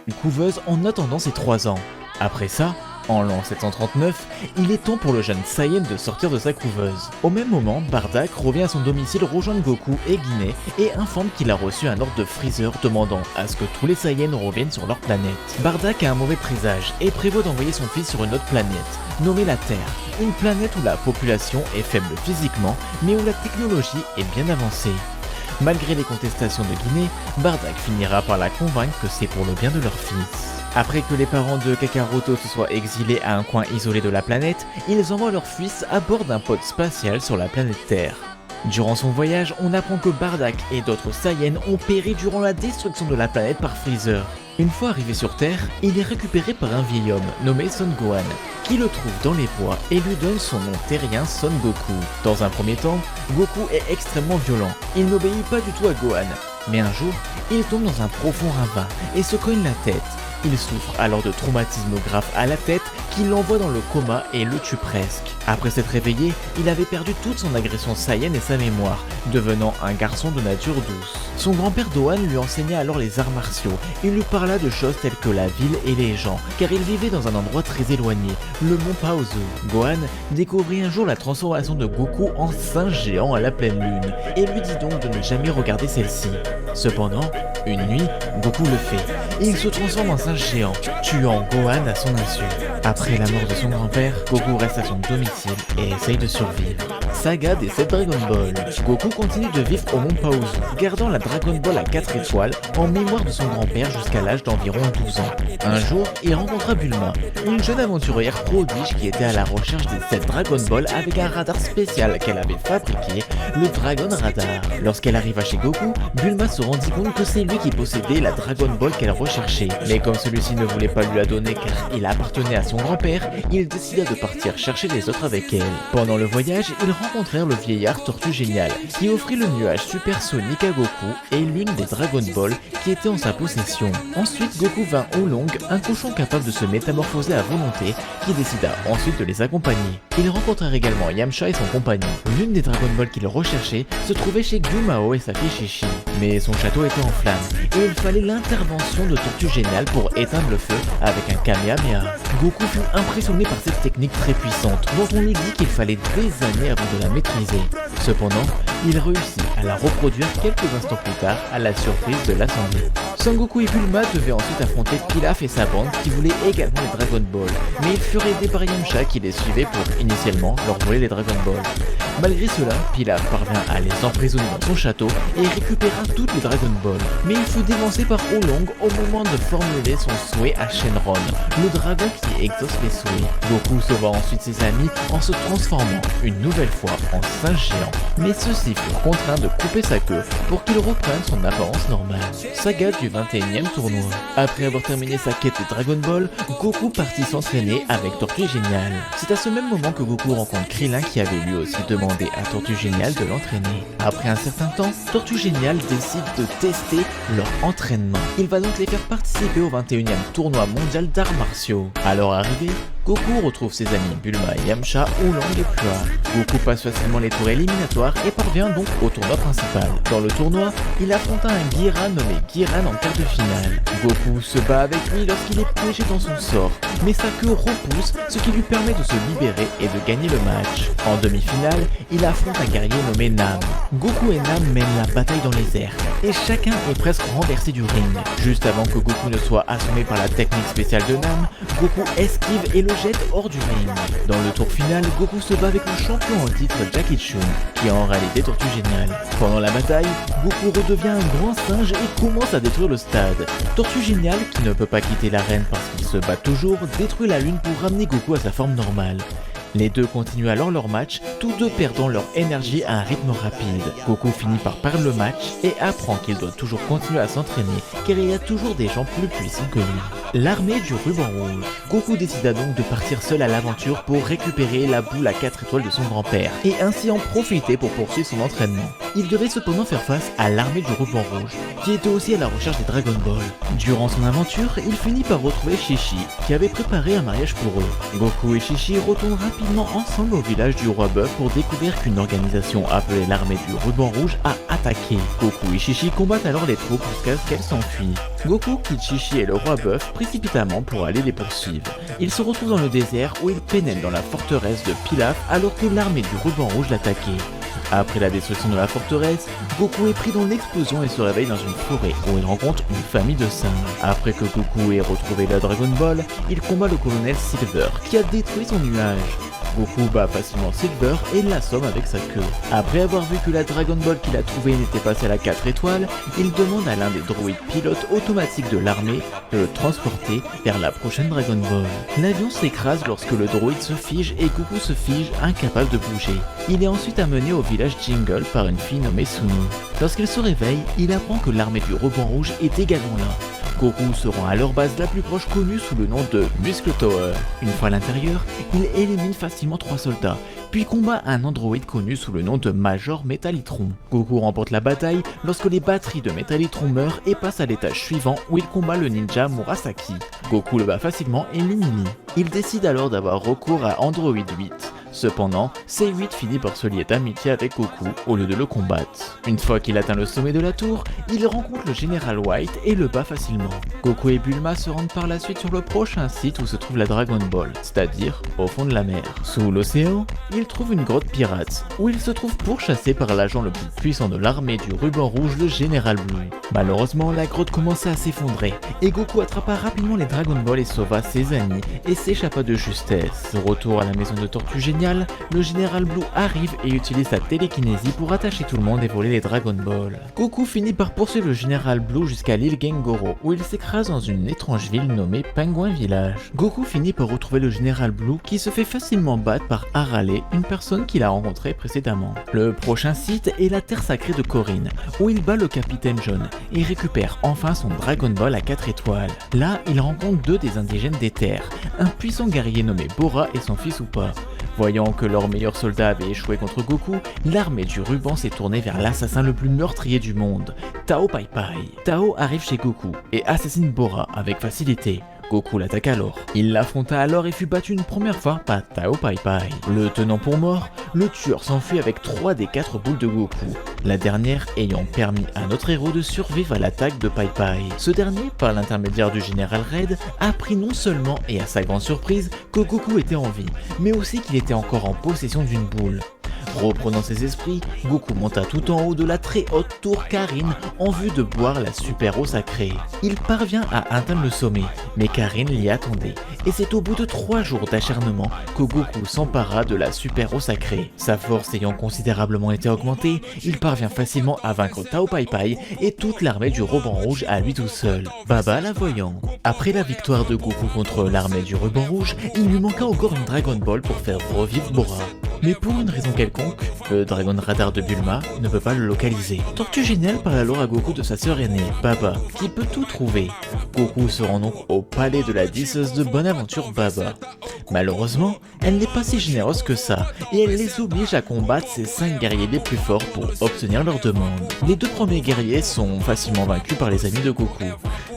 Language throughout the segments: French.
une couveuse en attendant ses 3 ans. Après ça, en l'an 739, il est temps pour le jeune Saiyan de sortir de sa couveuse. Au même moment, Bardock revient à son domicile rejoindre Goku et Guinée et informe qu'il a reçu un ordre de Freezer demandant à ce que tous les Saiyans reviennent sur leur planète. Bardock a un mauvais présage et prévoit d'envoyer son fils sur une autre planète, nommée la Terre. Une planète où la population est faible physiquement, mais où la technologie est bien avancée. Malgré les contestations de Guinée, Bardock finira par la convaincre que c'est pour le bien de leur fils. Après que les parents de Kakaroto se soient exilés à un coin isolé de la planète, ils envoient leur fils à bord d'un pod spatial sur la planète Terre. Durant son voyage, on apprend que Bardock et d'autres Saiyans ont péri durant la destruction de la planète par Freezer. Une fois arrivé sur Terre, il est récupéré par un vieil homme nommé Son Gohan, qui le trouve dans les bois et lui donne son nom terrien Son Goku. Dans un premier temps, Goku est extrêmement violent, il n'obéit pas du tout à Gohan, mais un jour, il tombe dans un profond ravin et se cogne la tête. Il souffre alors de traumatisme grave à la tête qui l'envoie dans le coma et le tue presque. Après s'être réveillé, il avait perdu toute son agression Saiyan et sa mémoire, devenant un garçon de nature douce. Son grand-père Dohan lui enseigna alors les arts martiaux et lui parla de choses telles que la ville et les gens, car il vivait dans un endroit très éloigné, le mont Paozu. Gohan découvrit un jour la transformation de Goku en singe géant à la pleine lune et lui dit donc de ne jamais regarder celle-ci. Cependant, une nuit, Goku le fait et il se transforme en singe géant, tuant Gohan à son insu. Après la mort de son grand-père, Goku reste à son domicile et essaye de survivre. Saga des 7 Dragon Ball. Goku continue de vivre au mont Paozu, gardant la Dragon Ball à 4 étoiles en mémoire de son grand-père jusqu'à l'âge d'environ 12 ans. Un jour, il rencontra Bulma, une jeune aventurière prodige qui était à la recherche des 7 Dragon Ball avec un radar spécial qu'elle avait fabriqué, le Dragon Radar. Lorsqu'elle arriva chez Goku, Bulma se rendit compte que c'est lui qui possédait la Dragon Ball qu'elle recherchait. Mais comme celui-ci ne voulait pas lui la donner car il appartenait à son grand-père, il décida de partir chercher les autres avec elle. Pendant le voyage, ils rencontrèrent le vieillard Tortue Géniale, qui offrit le nuage supersonique à Goku et l'une des Dragon Ball qui était en sa possession. Ensuite, Goku vint Oolong, un cochon capable de se métamorphoser à volonté, qui décida ensuite de les accompagner. Ils rencontrèrent également Yamcha et son compagnon. L'une des Dragon Ball qu'ils recherchaient se trouvait chez Gyumao et sa fille Chichi. Mais son château était en flammes, et il fallait l'intervention de Tortue Géniale pour éteindre le feu avec un Kamehameha. Goku fut impressionné par cette technique très puissante, dont on lui dit qu'il fallait des années avant de la maîtriser. Cependant, il réussit à la reproduire quelques instants plus tard à la surprise de l'assemblée. Son Goku et Bulma devaient ensuite affronter Pilaf et sa bande qui voulaient également les Dragon Ball, mais ils furent aidés par Yamcha qui les suivait pour, initialement, leur voler les Dragon Ball. Malgré cela, Pilaf parvint à les emprisonner dans son château et récupéra toutes les Dragon Ball. Mais il fut dévancé par Oolong au moment de formuler son souhait à Shenron, le dragon qui exauce les souhaits. Goku sauva ensuite ses amis en se transformant une nouvelle fois en singe géant, mais ceux-ci furent contraints de couper sa queue pour qu'il reprenne son apparence normale. Saga du 21e tournoi. Après avoir terminé sa quête des Dragon Ball, Goku partit s'entraîner avec Tortue Géniale. C'est à ce même moment que Goku rencontre Krillin qui avait lui aussi demandé à Tortue Géniale de l'entraîner. Après un certain temps, Tortue Géniale décide de tester leur entraînement. Il va donc les faire participer au 21e tournoi mondial d'arts martiaux. Alors arrivé, Goku retrouve ses amis Bulma et Yamcha, Oolong et Puar. Goku passe facilement les tours éliminatoires et parvient donc au tournoi principal. Dans le tournoi, il affronta un Guiran nommé Guiran en quart de finale. Goku se bat avec lui lorsqu'il est piégé dans son sort, mais sa queue repousse, ce qui lui permet de se libérer et de gagner le match. En demi-finale, il affronte un guerrier nommé Nam. Goku et Nam mènent la bataille dans les airs, et chacun est presque renversé du ring. Juste avant que Goku ne soit assommé par la technique spéciale de Nam, Goku esquive et le jette hors du ring. Dans le tour final, Goku se bat avec le champion en titre Jackie Chun, qui est en réalité Tortue Géniale. Pendant la bataille, Goku redevient un grand singe et commence à détruire le stade. Tortue Géniale, qui ne peut pas quitter l'arène parce qu'il se bat toujours, détruit la lune pour ramener Goku à sa forme normale. Les deux continuent alors leur match, tous deux perdant leur énergie à un rythme rapide. Goku finit par perdre le match et apprend qu'il doit toujours continuer à s'entraîner car il y a toujours des gens plus puissants que lui. L'armée du ruban rouge. Goku décida donc de partir seul à l'aventure pour récupérer la boule à 4 étoiles de son grand-père et ainsi en profiter pour poursuivre son entraînement. Il devait cependant faire face à l'armée du ruban rouge qui était aussi à la recherche des Dragon Ball. Durant son aventure, il finit par retrouver Chichi qui avait préparé un mariage pour eux. Goku et Chichi retournent rapidement rapidement ensemble au village du roi Bœuf pour découvrir qu'une organisation appelée l'armée du ruban rouge a attaqué. Goku et Chi-Chi combattent alors les troupes jusqu'à ce qu'elles s'enfuient. Goku quitte Chi-Chi et le roi Bœuf précipitamment pour aller les poursuivre. Ils se retrouvent dans le désert où ils pénètrent dans la forteresse de Pilaf alors que l'armée du ruban rouge l'attaquait. Après la destruction de la forteresse, Goku est pris dans l'explosion et se réveille dans une forêt où il rencontre une famille de singes. Après que Goku ait retrouvé la Dragon Ball, il combat le colonel Silver qui a détruit son nuage. Goku bat facilement Silver et l'assomme avec sa queue. Après avoir vu que la Dragon Ball qu'il a trouvée n'était passée à la 4 étoiles, il demande à l'un des droïdes pilotes automatiques de l'armée de le transporter vers la prochaine Dragon Ball. L'avion s'écrase lorsque le droïde se fige et Goku se fige incapable de bouger. Il est ensuite amené au village Jingle par une fille nommée Sunu. Lorsqu'il se réveille, il apprend que l'armée du ruban rouge est également là. Goku se rend à leur base la plus proche connue sous le nom de Muscle Tower. Une fois à l'intérieur, il élimine facilement 3 soldats, puis combat un androïde connu sous le nom de Major Metallitron. Goku remporte la bataille lorsque les batteries de Metallitron meurent et passe à l'étage suivant où il combat le ninja Murasaki. Goku le bat facilement et l'humilie. Il décide alors d'avoir recours à Android 8. Cependant, C8 finit par se lier d'amitié avec Goku au lieu de le combattre. Une fois qu'il atteint le sommet de la tour, il rencontre le général White et le bat facilement. Goku et Bulma se rendent par la suite sur le prochain site où se trouve la Dragon Ball, c'est-à-dire au fond de la mer. Sous l'océan, ils trouvent une grotte pirate, où ils se trouvent pourchassés par l'agent le plus puissant de l'armée du ruban rouge, le général Blue. Malheureusement, la grotte commençait à s'effondrer, et Goku attrapa rapidement les Dragon Ball et sauva ses amis, et s'échappa de justesse. De retour à la maison de Tortue Géniale, le général Blue arrive et utilise sa télékinésie pour attacher tout le monde et voler les Dragon Ball. Goku finit par poursuivre le général Blue jusqu'à l'île Gengoro, où il s'écrase dans une étrange ville nommée Penguin Village. Goku finit par retrouver le général Blue qui se fait facilement battre par Arale, une personne qu'il a rencontrée précédemment. Le prochain site est la terre sacrée de Corrin, où il bat le capitaine John et récupère enfin son Dragon Ball à 4 étoiles. Là, il rencontre 2 des indigènes des terres, un puissant guerrier nommé Bora et son fils Upa. Voyant que leur meilleur soldat avait échoué contre Goku, l'armée du ruban s'est tournée vers l'assassin le plus meurtrier du monde, Tao Pai Pai. Tao arrive chez Goku et assassine Bora avec facilité. Goku l'attaque alors. Il l'affronta alors et fut battu une première fois par Tao Pai Pai. Le tenant pour mort, le tueur s'enfuit avec 3 des 4 boules de Goku, la dernière ayant permis à notre héros de survivre à l'attaque de Pai Pai. Ce dernier, par l'intermédiaire du général Red, a appris non seulement et à sa grande surprise que Goku était en vie, mais aussi qu'il était encore en possession d'une boule. Reprenant ses esprits, Goku monta tout en haut de la très haute tour Karin en vue de boire la super eau sacrée. Il parvient à atteindre le sommet, mais Karin l'y attendait, et c'est au bout de 3 jours d'acharnement que Goku s'empara de la super eau sacrée. Sa force ayant considérablement été augmentée, il parvient facilement à vaincre Tao Pai Pai et toute l'armée du ruban rouge à lui tout seul. Baba la voyant. Après la victoire de Goku contre l'armée du ruban rouge, il lui manqua encore une Dragon Ball pour faire revivre Bora. Mais pour une raison quelconque, le Dragon Radar de Bulma ne peut pas le localiser. Tortue Géniale parle alors à Goku de sa sœur aînée, Baba, qui peut tout trouver. Goku se rend donc au palais de la disseuse de Bonaventure Baba. Malheureusement, elle n'est pas si généreuse que ça, et elle les oblige à combattre ses 5 guerriers les plus forts pour obtenir leur demande. Les 2 premiers guerriers sont facilement vaincus par les amis de Goku,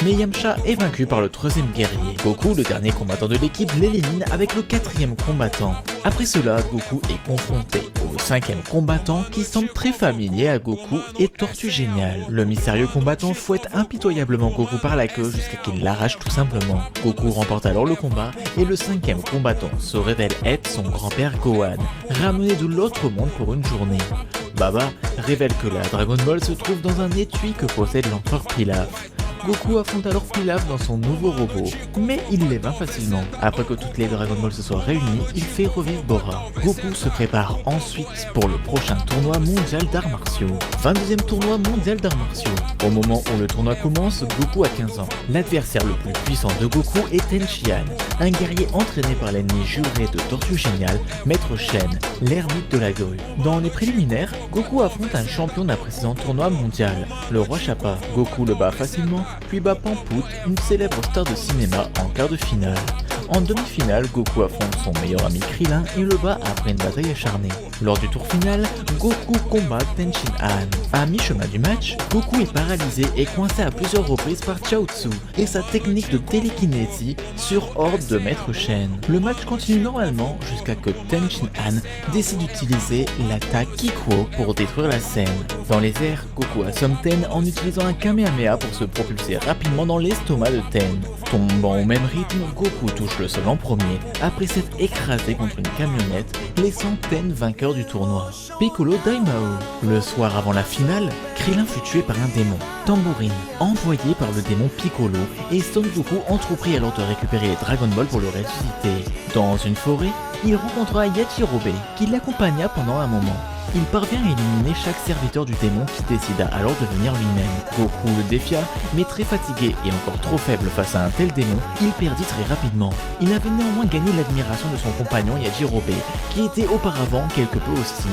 mais Yamcha est vaincu par le 3e guerrier. Goku, le dernier combattant de l'équipe, l'élimine avec le 4e combattant. Après cela, Goku est confronté au 5e combattant qui semble très familier à Goku et Tortue Géniale. Le mystérieux combattant fouette impitoyablement Goku par la queue jusqu'à qu'il l'arrache tout simplement. Goku remporte alors le combat et le 5e combattant se révèle être son grand-père Gohan, ramené de l'autre monde pour une journée. Baba révèle que la Dragon Ball se trouve dans un étui que possède l'empereur Pilaf. Goku affronte alors Pilaf dans son nouveau robot, mais il les vainc facilement. Après que toutes les Dragon Ball se soient réunies, il fait revivre Bora. Goku se prépare ensuite pour le prochain tournoi mondial d'arts martiaux. 22e tournoi mondial d'arts martiaux. Au moment où le tournoi commence, Goku a 15 ans. L'adversaire le plus puissant de Goku est Tenshinhan, un guerrier entraîné par l'ennemi juré de Tortue Géniale, Maître Shen, l'ermite de la grue. Dans les préliminaires, Goku affronte un champion d'un précédent tournoi mondial, le roi Chappa. Goku le bat facilement, puis bat Pampout, une célèbre star de cinéma, en quart de finale. En demi-finale, Goku affronte son meilleur ami Krillin et le bat après une bataille acharnée. Lors du tour final, Goku combat Tenshinhan. À mi-chemin du match, Goku est paralysé et coincé à plusieurs reprises par Chaozu et sa technique de télékinésie sur ordre de Maître Shen. Le match continue normalement jusqu'à que Tenshinhan décide d'utiliser l'attaque Kikuo pour détruire la scène. Dans les airs, Goku assomme Ten en utilisant un Kamehameha pour se propulser rapidement dans l'estomac de Ten. Tombant au même rythme, Goku touche le sol en premier, après s'être écrasé contre une camionnette, laissant Ten vainqueur du tournoi. Piccolo Daimao. Le soir avant la finale, Krillin fut tué par un démon, Tambourine, envoyé par le démon Piccolo, et Son Goku entreprit alors de récupérer les Dragon Ball pour le ressusciter. Dans une forêt, il rencontra Yajirobe, qui l'accompagna pendant un moment. Il parvient à éliminer chaque serviteur du démon qui décida alors de venir lui-même. Goku le défia, mais très fatigué et encore trop faible face à un tel démon, il perdit très rapidement. Il avait néanmoins gagné l'admiration de son compagnon Yajirobe, qui était auparavant quelque peu hostile.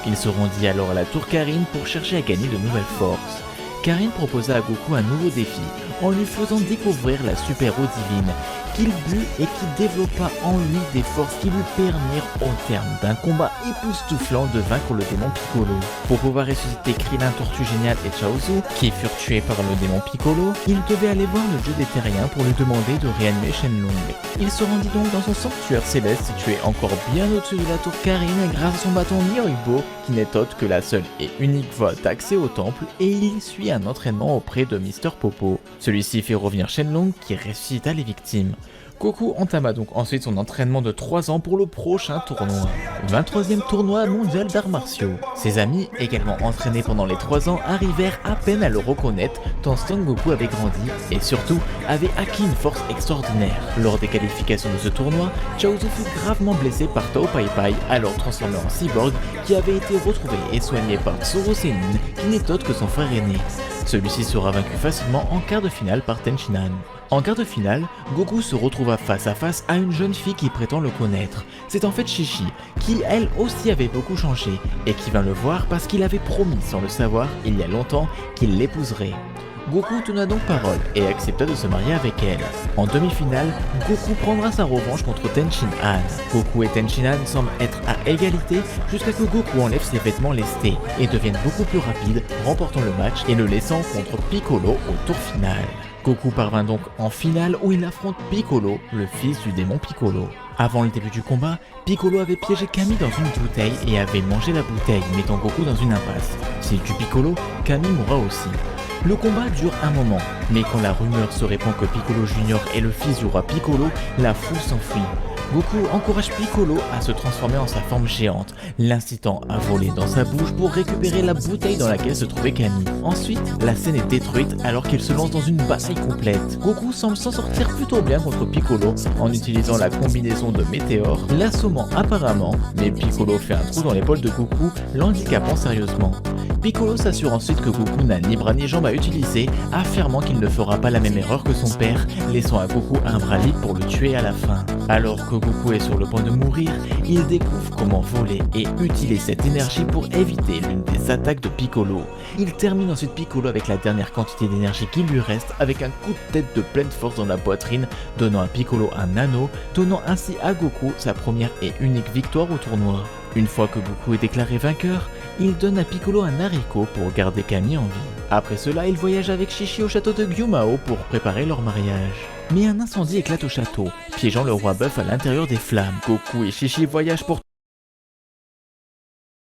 Il se rendit alors à la tour Karin pour chercher à gagner de nouvelles forces. Karin proposa à Goku un nouveau défi, en lui faisant découvrir la super eau divine, qu'il but et qui développa en lui des forces qui lui permirent, au terme d'un combat époustouflant, de vaincre le démon Piccolo. Pour pouvoir ressusciter Krillin, Tortue Géniale et Chaozu, qui furent tués par le démon Piccolo, il devait aller voir le dieu des terriens pour lui demander de réanimer Shenlong. Il se rendit donc dans son sanctuaire céleste situé encore bien au-dessus de la tour Karin grâce à son bâton Nyoibo, qui n'est autre que la seule et unique voie d'accès au temple, et il y suit un entraînement auprès de Mr Popo. Celui-ci fait revenir Shenlong qui ressuscita les victimes. Goku entama donc ensuite son entraînement de 3 ans pour le prochain tournoi. 23e tournoi mondial d'arts martiaux. Ses amis, également entraînés pendant les 3 ans, arrivèrent à peine à le reconnaître tant Son Goku avait grandi et surtout avait acquis une force extraordinaire. Lors des qualifications de ce tournoi, Chaozu fut gravement blessé par Tao Pai Pai, alors transformé en cyborg, qui avait été retrouvé et soigné par Zoro Sennin, qui n'est autre que son frère aîné. Celui-ci sera vaincu facilement en quart de finale par Tenshinhan. En quart de finale, Goku se retrouva face à face à une jeune fille qui prétend le connaître. C'est en fait Chi-Chi, qui elle aussi avait beaucoup changé, et qui vint le voir parce qu'il avait promis, sans le savoir, il y a longtemps, qu'il l'épouserait. Goku tenait donc parole et accepta de se marier avec elle. En demi-finale, Goku prendra sa revanche contre Tenshinhan. Goku et Tenshinhan semblent être à égalité jusqu'à que Goku enlève ses vêtements lestés et devienne beaucoup plus rapide, remportant le match et le laissant contre Piccolo au tour final. Goku parvint donc en finale où il affronte Piccolo, le fils du démon Piccolo. Avant le début du combat, Piccolo avait piégé Kami dans une bouteille et avait mangé la bouteille, mettant Goku dans une impasse. S'il tue Piccolo, Kami mourra aussi. Le combat dure un moment, mais quand la rumeur se répand que Piccolo Junior est le fils du roi Piccolo, la foule s'enfuit. Goku encourage Piccolo à se transformer en sa forme géante, l'incitant à voler dans sa bouche pour récupérer la bouteille dans laquelle se trouvait Kami. Ensuite, la scène est détruite alors qu'il se lance dans une bataille complète. Goku semble s'en sortir plutôt bien contre Piccolo en utilisant la combinaison de météores, l'assommant apparemment, mais Piccolo fait un trou dans l'épaule de Goku, l'handicapant sérieusement. Piccolo s'assure ensuite que Goku n'a ni bras ni jambes à utiliser, affirmant qu'il ne fera pas la même erreur que son père, laissant à Goku un bras libre pour le tuer à la fin. Alors que Goku est sur le point de mourir, il découvre comment voler et utiliser cette énergie pour éviter l'une des attaques de Piccolo. Il termine ensuite Piccolo avec la dernière quantité d'énergie qui lui reste avec un coup de tête de pleine force dans la poitrine, donnant à Piccolo un anneau, donnant ainsi à Goku sa première et unique victoire au tournoi. Une fois que Goku est déclaré vainqueur, il donne à Piccolo un haricot pour garder Kami en vie. Après cela, il voyage avec Chi-Chi au château de Gyumao pour préparer leur mariage. Mais un incendie éclate au château, piégeant le roi bœuf à l'intérieur des flammes. Goku et Chi-Chi voyagent pour